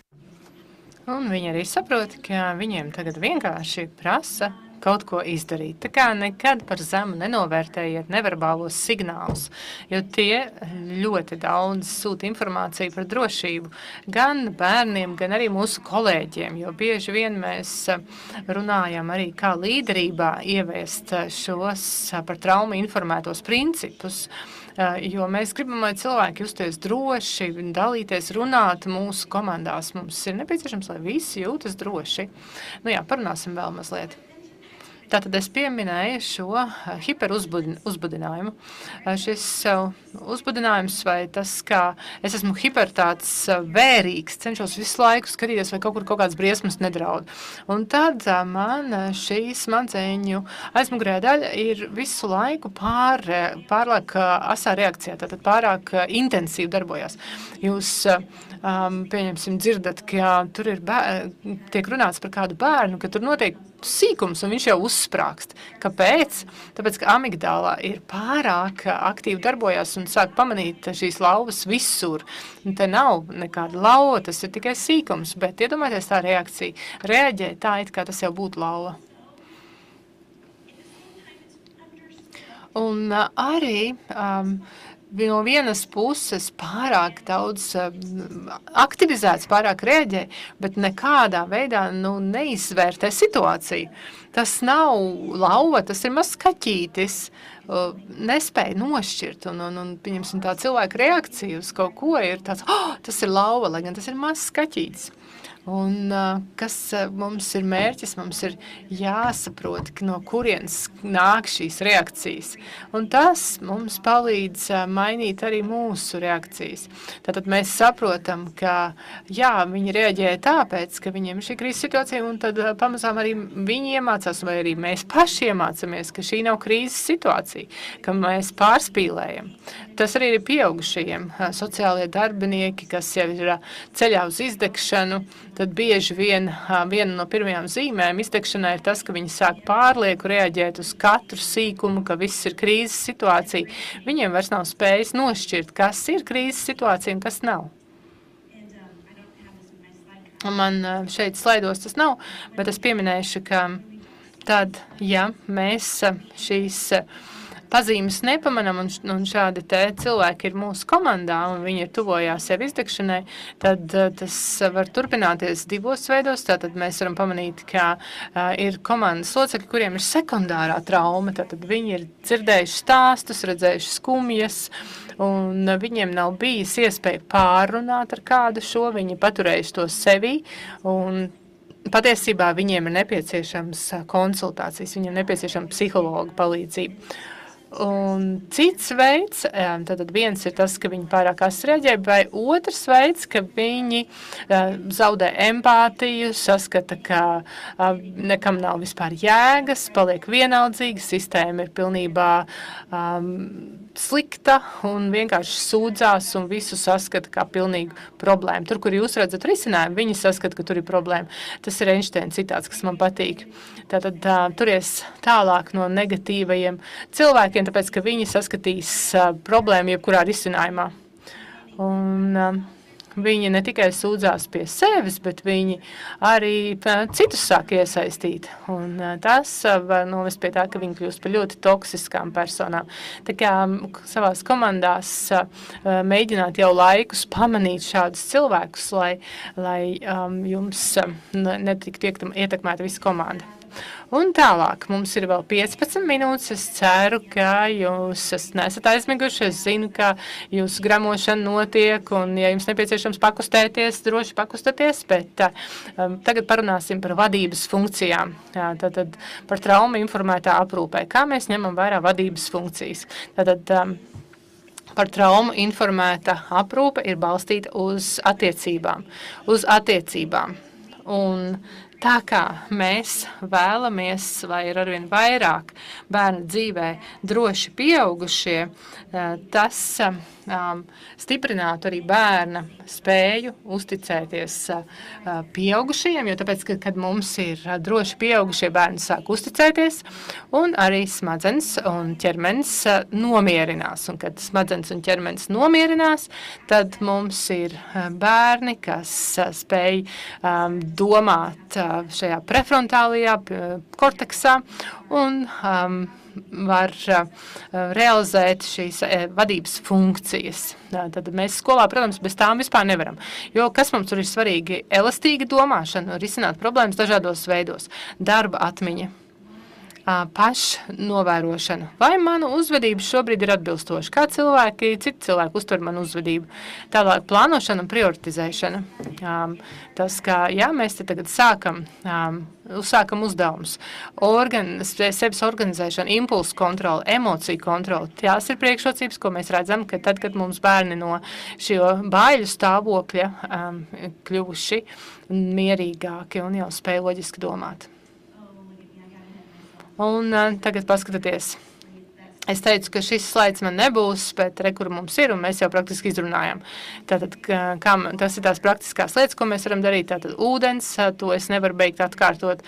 Un viņi arī saprot, ka viņiem tagad vienkārši prasa kaut ko izdarīt. Tā kā nekad par zemu nenovērtējiet neverbālos signālus, jo tie ļoti daudz sūta informāciju par drošību gan bērniem, gan arī mūsu kolēģiem, jo bieži vien mēs runājam arī kā līderībā ieviest šos par traumu informētos principus, jo mēs gribam, lai cilvēki justies droši, dalīties, runāt mūsu komandās. Mums ir nepieciešams, lai visi jūtas droši. Nu jā, parunāsim vēl mazliet. Tātad es pieminēju šo hiperuzbudinājumu. Šis uzbudinājums vai tas, kā es esmu tāds vērīgs, cenšos visu laiku skatīties, vai kaut kāds briesmas nedraud. Un tad man šī smadzeņu aizmugurējā daļa ir visu laiku pārāk asā reakcijā, tātad pārāk intensīvi darbojās. Jūs pieņemsim dzirdat, ka tur ir tiek runāts par kādu bērnu, ka tur notiek sīkums, un viņš jau uzsprākst. Kāpēc? Tāpēc, ka amigdālā ir pārāk aktīvi darbojās un sāk pamanīt šīs lauvas visur. Un te nav nekāda lauva, tas ir tikai sīkums, bet iedomājieties tā reakcija. Reaģē tā, it kā tas jau būtu lauva. Un arī no vienas puses pārāk daudz aktivizēts, pārāk reaģē, bet nekādā veidā neizvērtē situāciju. Tas nav lauva, tas ir mazs kaķītis, nespēja nošķirt, un pieņemsim tā cilvēka reakcija uz kaut ko ir tāds, tas ir lauva, lai gan tas ir mazs kaķītis. Un kas mums ir mērķis? Mums ir jāsaprot, no kurienes nāk šīs reakcijas. Un tas mums palīdz mainīt arī mūsu reakcijas. Tātad mēs saprotam, ka jā, viņi reaģēja tāpēc, ka viņiem ir šī krīzes situācija, un tad pamazām arī viņi iemācās, vai arī mēs paši iemācāmies, ka šī nav krīzes situācija, ka mēs pārspīlējam. Tas arī ir pieaugušajiem sociālie darbinieki, kas jau ir ceļā uz izdegšanu. Tad bieži viena no pirmajām zīmēm izdegšanai ir tas, ka viņi sāk pārlieku reaģēt uz katru sīkumu, ka viss ir krīzes situācija. Viņiem vairs nav spējas nošķirt, kas ir krīzes situācija un kas nav. Man šeit slaidos tas nav, bet es pieminēšu, ka tad, ja mēs šīs pazīmes nepamanam un šādi te cilvēki ir mūsu komandā un viņi ir tuvojās jau izdegšanai, tad tas var turpināties divos veidos. Tātad mēs varam pamanīt, ka ir komandas locekļi, kuriem ir sekundārā trauma. Tātad viņi ir dzirdējuši stāstus, redzējuši skumjas, un viņiem nav bijis iespēja pārrunāt ar kādu šo, viņi paturējuši to sevī, un patiesībā viņiem ir nepieciešams konsultācijas, viņiem nepieciešama psihologa palīdzība. Un cits veids, tad viens ir tas, ka viņi pārāk reaģē, vai otrs veids, ka viņi zaudē empātiju, saskata, ka nekam nav vispār jēgas, paliek vienaldzīgi, sistēma ir pilnībā slikta un vienkārši sūdzās un visu saskata kā pilnīgu problēmu. Tur, kur jūs redzat risinājumu, viņi saskata, ka tur ir problēma. Tas ir Einsteina citāts, kas man patīk. Tātad turies tālāk no negatīvajiem cilvēkiem, tāpēc, ka viņi saskatīs problēmu jebkurā risinājumā. Un viņi ne tikai sūdzās pie sevis, bet viņi arī citus sāk iesaistīt. Un tas var novest pie tā, ka viņi kļūst par ļoti toksiskām personām. Tā kā savās komandās mēģināt jau laikus pamanīt šādus cilvēkus, lai jums netiktu ietekmēta visa komanda. Un tālāk, mums ir vēl 15 minūtes. Es ceru, ka jūs nesat aizmiguši. Es zinu, ka jūsu gramošana notiek, un, ja jums nepieciešams pakustēties, droši pakustaties, bet tagad parunāsim par vadības funkcijām. Tātad par traumu informētā aprūpē. Kā mēs ņemam vērā vadības funkcijas? Tātad par traumu informēta aprūpe ir balstīta uz attiecībām. Un tā kā mēs vēlamies, lai ir arvien vairāk bērnu dzīvē droši pieaugušie, tas stiprinātu arī bērna spēju uzticēties pieaugušajiem, jo tāpēc, kad mums ir droši pieaugušie, bērni sāk uzticēties, un arī smadzenes un ķermenis nomierinās. Un kad smadzenes un ķermenis nomierinās, tad mums ir bērni, kas spēj domāt šajā prefrontālajā korteksā un var realizēt šīs vadības funkcijas. Tad mēs skolā, protams, bez tām vispār nevaram. Jo kas mums tur ir svarīgi? Elastīga domāšana, risināt problēmas dažādos veidos. Darba atmiņa, pašnovērošana. Vai manu uzvedību šobrīd ir atbilstoša? Kā citi cilvēki uztver manu uzvedību? Tālāk plānošana un prioritizēšana. Tas, ka mēs te tagad uzsākam uzdevumus. Sevis organizēšana, impulsu kontrole, emociju kontrole. Tās ir priekšrocības, ko mēs redzam, ka tad, kad mums bērni no šo baiļu stāvokļa kļuvuši mierīgāki un jau spēj loģiski domāt. Un tagad paskatieties. Es teicu, ka šis slaids man nebūs, bet kur mums ir, un mēs jau praktiski izrunājam. Tātad, tas ir tās praktiskās lietas, ko mēs varam darīt. Tātad ūdens, to es nevaru beigt atkārtot.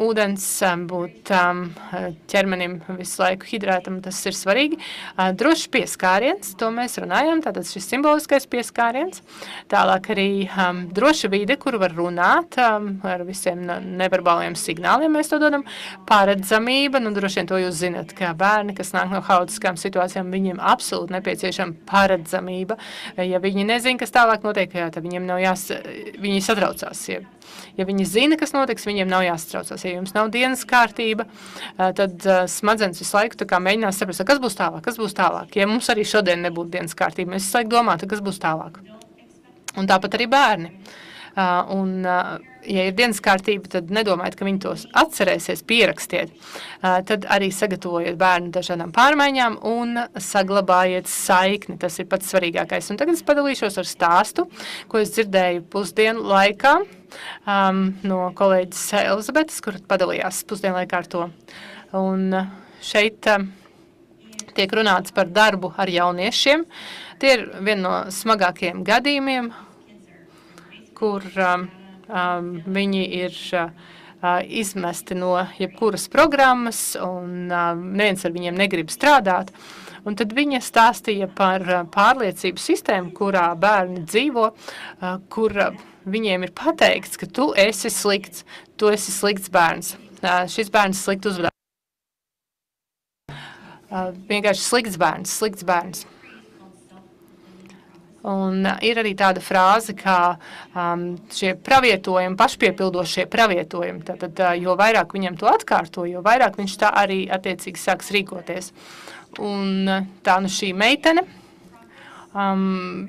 Ūdens būt ķermenim visu laiku hidrētam, tas ir svarīgi. Drošs pieskāriens, to mēs runājam, tātad šis simboliskais pieskāriens. Tālāk arī droša vide, kur var runāt ar visiem neverbāliem signāliem, mēs to dodam. Paredzamība, droši vien to jūs zinat, ka bērni, kas nāk no haotiskām situācijām, viņiem absolūti nepieciešama paredzamība. Ja viņi nezin, kas tālāk notiek, tad viņiem nav viņi satraucās. Ja viņi zina, kas notiks, viņiem nav jāsatraucās. Ja jums nav dienas kārtība, tad smadzenes visu laiku tā kā mēģinās saprast, kas būs tālāk. Ja mums arī šodien nebūtu dienas kārtība, mēs visu laiku domātu, kas būs tālāk. Un tāpat arī bērni. Ja ir dienas kārtība, tad nedomājiet, ka viņi tos atcerēsies, pierakstiet. Tad arī sagatavojiet bērnu dažādām pārmaiņām un saglabājiet saikni. Tas ir pats svarīgākais. Un tagad es padalīšos ar stāstu, ko es dzirdēju pusdienu laikā no kolēģis Elizabetes, kur padalījās pusdienu laikā ar to. Un šeit tiek runāts par darbu ar jauniešiem. Tie ir viena no smagākajiem gadījumiem, kur viņi ir izmesti no jebkuras programmas un neviens ar viņiem negrib strādāt. Un tad viņa stāstīja par pārliecību sistēmu, kurā bērni dzīvo, kur viņiem ir pateikts, ka tu esi slikts bērns. Šis bērns slikti uzvedās. Vienkārši slikts bērns. Un ir arī tāda frāze, kā šie pravietojumi, pašpiepildošie pravietojumi. Tātad, jo vairāk viņam to atkārto, jo vairāk viņš tā arī attiecīgi sāks rīkoties. Un tā šī meitene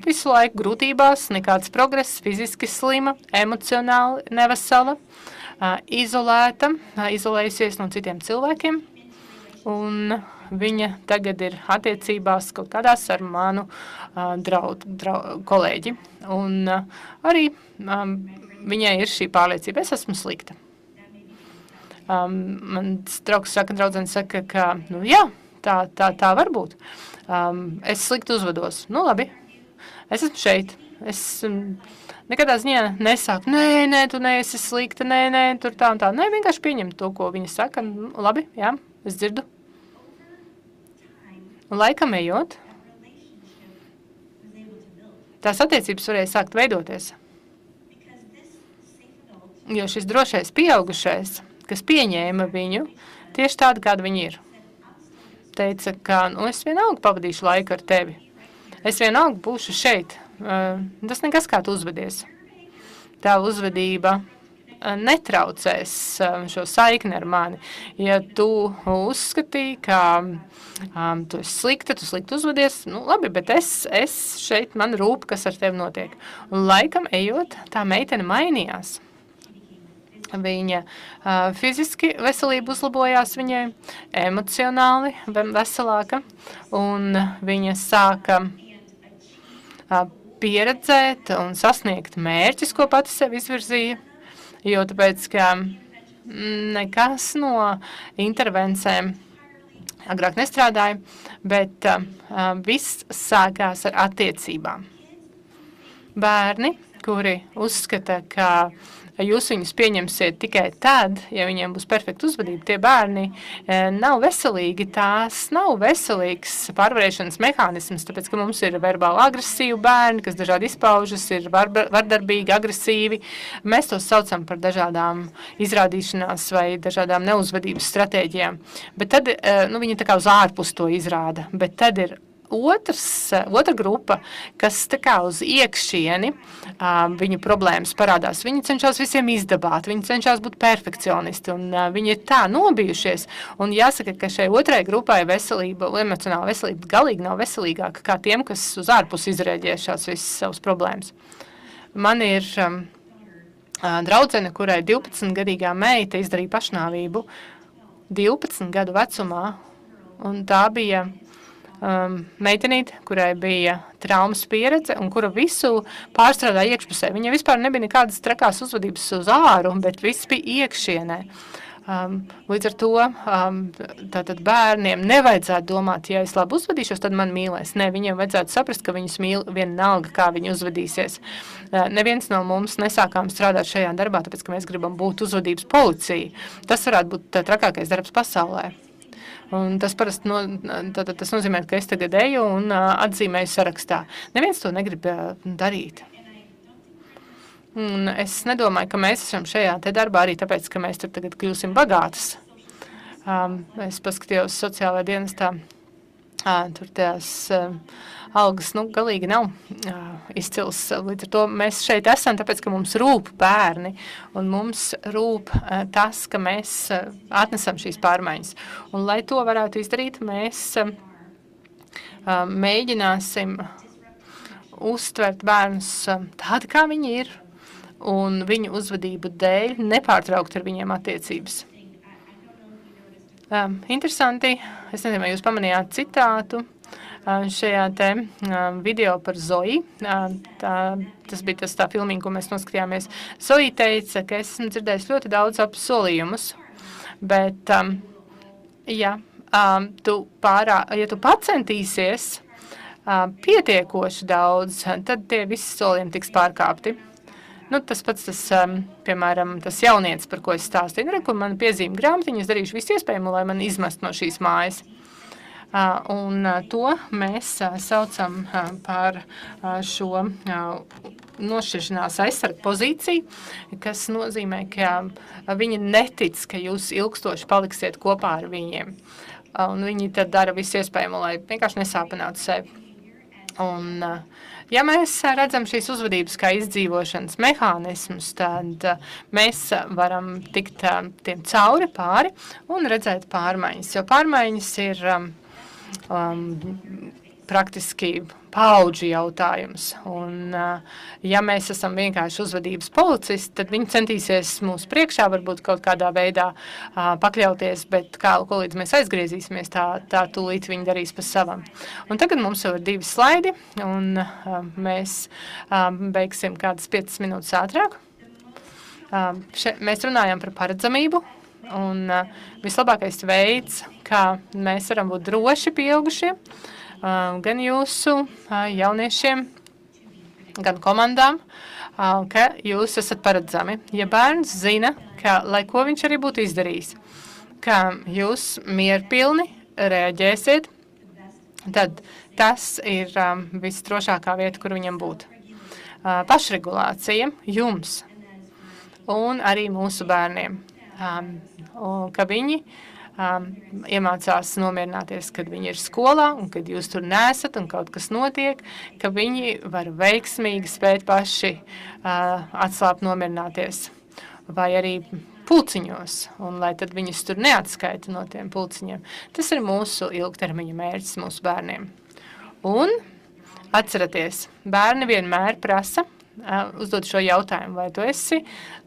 visu laiku grūtībās, nekāds progress, fiziski slima, emocionāli nevesela, izolējusies no citiem cilvēkiem. Un viņa tagad ir attiecībās kaut kādās ar manu kolēģi. Un arī viņai ir šī pārliecība, es esmu slikta. Mans draugs draudzene saka, ka, jā, tā var būt. Es slikti uzvedos. Labi, es esmu šeit. Es nekādā ziņā nesāku, nē, tu neesi slikta, nē, tur tā un tā. Nē, vienkārši pieņem to, ko viņa saka. Labi, jā, es dzirdu. Un laikam ejot, tās attiecības varēja sākt veidoties. Jo šis drošais pieaugušais, kas pieņēma viņu, tieši tādu, kāda viņi ir. Teica, ka es vienalga pavadīšu laiku ar tevi. Es vienalga būšu šeit. Tas nekas, kā tu uzvedies. Tā uzvedība netraucēs šo saikni ar mani. Ja tu uzskatīji, ka tu esi slikta, tu slikti uzvedies, labi, bet es šeit, man rūp, kas ar tevi notiek. Un laikam ejot, tā meitene mainījās. Viņa fiziski veselība uzlabojās viņai, emocionāli veselāka, un viņa sāka pieredzēt un sasniegt mērķus, ko pati sev izvirzīja, jo tāpēc, ka nekas no intervencēm agrāk nestrādāja, bet viss sākās ar attiecībām. Bērni, kuri uzskata, ka jūs viņus pieņemsiet tikai tad, ja viņiem būs perfekta uzvedība, tie bērni nav veselīgi, tās nav veselīgs pārvarēšanas mehānisms, tāpēc, ka mums ir verbāli agresīvi bērni, kas dažādi izpaužas, ir vardarbīgi, agresīvi. Mēs tos saucam par dažādām izrādīšanās vai dažādām neuzvedības stratēģijām. Bet tad, viņi tā kā uz ārpus to izrāda, bet tad ir otra grupa, kas tā kā uz iekšieni viņu problēmas parādās. Viņi cenšas visiem izdabāt, viņi cenšas būt perfekcionisti, un viņi ir tā nobijušies. Un jāsaka, ka šai otrai grupai veselība, emocionāla veselība galīgi nav veselīgāka kā tiem, kas uz ārpus izrēģē šās visas savas problēmas. Man ir draudzene, kurai 12-gadīgā meita izdarīja pašnāvību 12 gadu vecumā, un tā bija meitenīte, kurai bija traumas pieredze un kura visu pārstrādāja iekšpusē. Viņa vispār nebija nekādas trakās uzvedības uz āru, bet viss bija iekšienē. Līdz ar to tātad bērniem nevajadzētu domāt, ja es labi uzvedīšos, tad man mīlēs. Nē, viņiem vajadzētu saprast, ka viņus mīl vienalga, kā viņi uzvedīsies. Neviens no mums nesākām strādāt šajā darbā, tāpēc, ka mēs gribam būt uzvedības policija. Tas varētu būt trakākais darbs pasaulē. Un tas parasti tas nozīmē, ka es tagad eju un atzīmēju sarakstā. Neviens to negrib darīt. Un es nedomāju, ka mēs esam šajā te darbā arī tāpēc, ka mēs tur tagad kļūsim bagātas. Es paskatījos sociālajā dienestā, tur tās algas, galīgi nav izcils. Līdz ar to mēs šeit esam, tāpēc, ka mums rūp bērni, un mums rūp tas, ka mēs atnesam šīs pārmaiņas. Un, lai to varētu izdarīt, mēs mēģināsim uztvert bērnus tādi, kā viņi ir, un viņu uzvedību dēļ nepārtraukt ar viņiem attiecības. Interesanti, es nezinu, vai jūs pamanījāt citātu, šajā te video par Zoju. Tas bija tā filmiņa, ko mēs noskatījāmies. Zoja teica, ka es esmu dzirdējis ļoti daudz apsolījumus, bet, ja tu pacentīsies pietiekoši daudz, tad tie visi solījumi tiks pārkāpti. Tas pats, piemēram, tas jaunietis, par ko es stāstīju, kur man piezīme grāmatiņa, es darīšu visu iespējamo, lai man izmest no šīs mājas. Un to mēs saucam par šo nošķiršanās aizsarga pozīciju, kas nozīmē, ka viņi netic, ka jūs ilgstoši paliksiet kopā ar viņiem. Un viņi tad dara visu iespējamo, lai vienkārši nesāpinātu sevi. Un, ja mēs redzam šīs uzvedības kā izdzīvošanas mehānismus, tad mēs varam tikt tiem cauri pāri un redzēt pārmaiņas, jo pārmaiņas ir praktiski paudžu jautājums. Un, ja mēs esam vienkārši uzvedības policisti, tad viņi centīsies mūsu priekšā varbūt kaut kādā veidā pakļauties, bet ko līdz mēs aizgriezīsimies, tā tūlīt viņi darīs pa savam. Un tagad mums jau ir 2 slaidi, un mēs beigsim kādas 5 minūtes ātrāk. Mēs runājam par paredzamību, un vislabākais veids, kā mēs varam būt droši pieaugušie, gan jūsu jauniešiem, gan komandām, ka jūs esat paredzami. Ja bērns zina, ka, lai ko viņš arī būtu izdarījis, ka jūs mierpilni reaģēsiet, tad tas ir visdrošākā vieta, kur viņam būt. pašregulācija jums un arī mūsu bērniem, ka viņi iemācās nomierināties, kad viņi ir skolā un kad jūs tur nesat un kaut kas notiek, ka viņi var veiksmīgi spēt paši atslāpt nomierināties vai arī pulciņos, un lai tad viņus tur neatskaita no tiem pulciņiem. Tas ir mūsu ilgtermiņa mērķis mūsu bērniem. Un atceraties, bērni vienmēr prasa, uzdod šo jautājumu, vai tu esi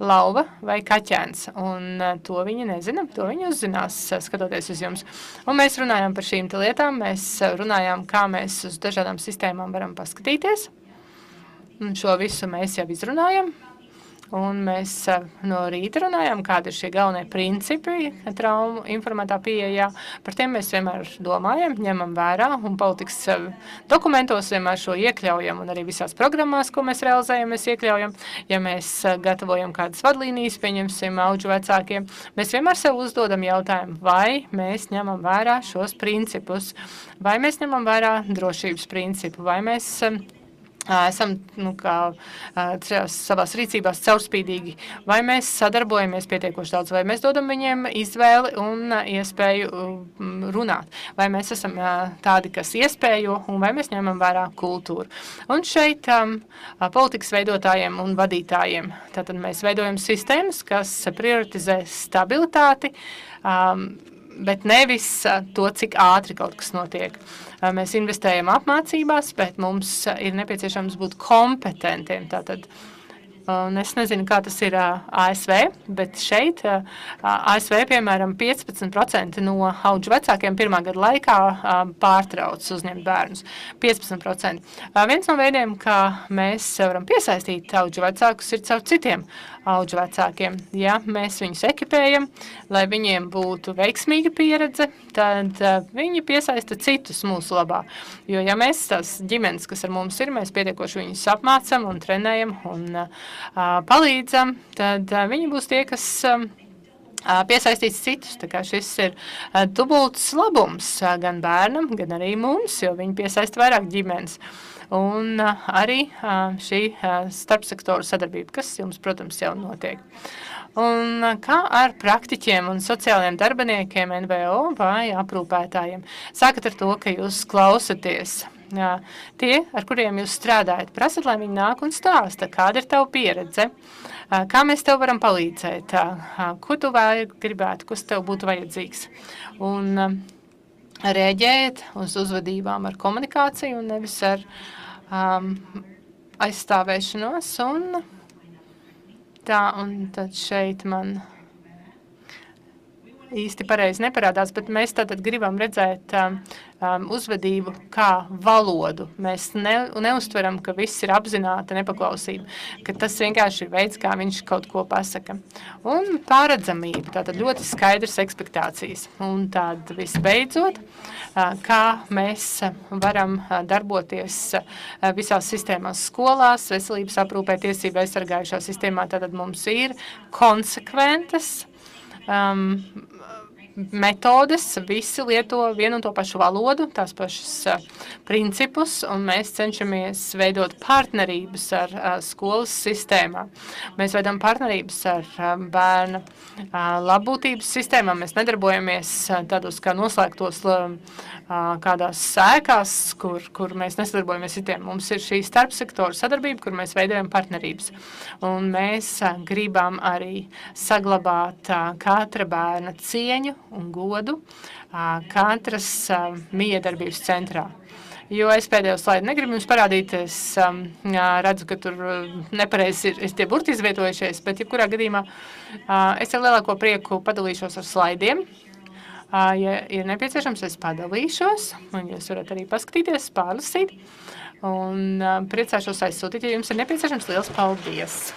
lauva vai kaķēns, un to viņi nezina, to viņi uzzinās, skatoties uz jums. Un mēs runājām par šīm lietām, mēs runājām, kā mēs uz dažādām sistēmām varam paskatīties, un šo visu mēs jau izrunājam, un mēs no rīta runājām, kādi ir šie galvenie principi traumu informētā pieejā. Par tiem mēs vienmēr domājam, ņemam vērā, un politikas dokumentos vienmēr šo iekļaujam, un arī visās programmās, ko mēs realizējam, mēs iekļaujam. Ja mēs gatavojam kādas vadlīnijas, pieņemsim auģu vecākiem, mēs vienmēr sev uzdodam jautājumu, vai mēs ņemam vērā šos principus, vai mēs ņemam vērā drošības principu, vai mēs esam savās rīcībās caurspīdīgi, vai mēs sadarbojamies pietiekoši daudz, vai mēs dodam viņiem izvēli un iespēju runāt, vai mēs esam tādi, kas iespējo, un vai mēs ņemam vērā kultūru. Un šeit politikas veidotājiem un vadītājiem, tātad mēs veidojam sistēmas, kas prioritizē stabilitāti, bet nevis to, cik ātri kaut kas notiek. Mēs investējam apmācībās, bet mums ir nepieciešams būt kompetentiem. Tātad, es nezinu, kā tas ir ASV, bet šeit ASV, piemēram, 15% no auģu vecākiem pirmā gada laikā pārtrauc uzņemt bērnus. 15%. Viens no veidiem, kā mēs varam piesaistīt auģu vecākus, ir caur citiem auģu vecākiem. Ja mēs viņus ekipējam, lai viņiem būtu veiksmīga pieredze, tad viņi piesaista citus mūsu labā. Jo ja mēs tās ģimenes, kas ar mums ir, mēs pietiekoši viņus apmācam un trenējam un palīdzam, tad viņi būs tie, kas piesaistīts citus. Tā kā šis ir dubults labums gan bērnam, gan arī mums, jo viņi piesaista vairāk ģimenes. Un arī šī starpsektoru sadarbība, kas jums, protams, jau notiek. Un kā ar praktiķiem un sociālajiem darbiniekiem, NVO vai aprūpētājiem? Sākat ar to, ka jūs klausaties. Tie, ar kuriem jūs strādājat, prasat, lai viņi nāk un stāsta, kāda ir tava pieredze, kā mēs tev varam palīdzēt, ko tu gribētu, kas tev būtu vajadzīgs. Un rēģēt uz uzvedībām ar komunikāciju un nevis ar aizstāvēšanos. Un tad šeit man īsti pareizi neparādās, bet mēs tātad gribam redzēt uzvedību kā valodu. Mēs neuztveram, ka viss ir apzināta nepaklausība, ka tas vienkārši ir veids, kā viņš kaut ko pasaka. Un pārredzamība, tātad ļoti skaidrs ekspektācijas. Un tad visbeidzot, kā mēs varam darboties visās sistēmās skolās, veselības aprūpē, tiesība aizsargājušā sistēmā, tātad mums ir konsekventas metodes, visi lieto vienu un to pašu valodu, tās pašas principus, un mēs cenšamies veidot partnerības ar skolas sistēmā. Mēs veidam partnerības ar bērna labbūtības sistēmām. Mēs nedarbojamies tādos kā noslēgtos kādās sēkās, kur mēs nesadarbojamies citiem. Mums ir šī starpsektoru sadarbība, kur mēs veidojam partnerības. Un mēs gribam arī saglabāt katra bērna cieņu un godu katras miedarbības centrā. Jo es pēdējo slaidu negribu jums parādīt, es redzu, ka tur nepareizi ir tie burti izvietojušies, bet jebkurā gadījumā es ar lielāko prieku padalīšos ar slaidiem. Ja ir nepieciešams, es padalīšos, un jūs varat arī paskatīties, pārlasīt, un priecāšos aizsūtīt, ja jums ir nepieciešams. Liels paldies!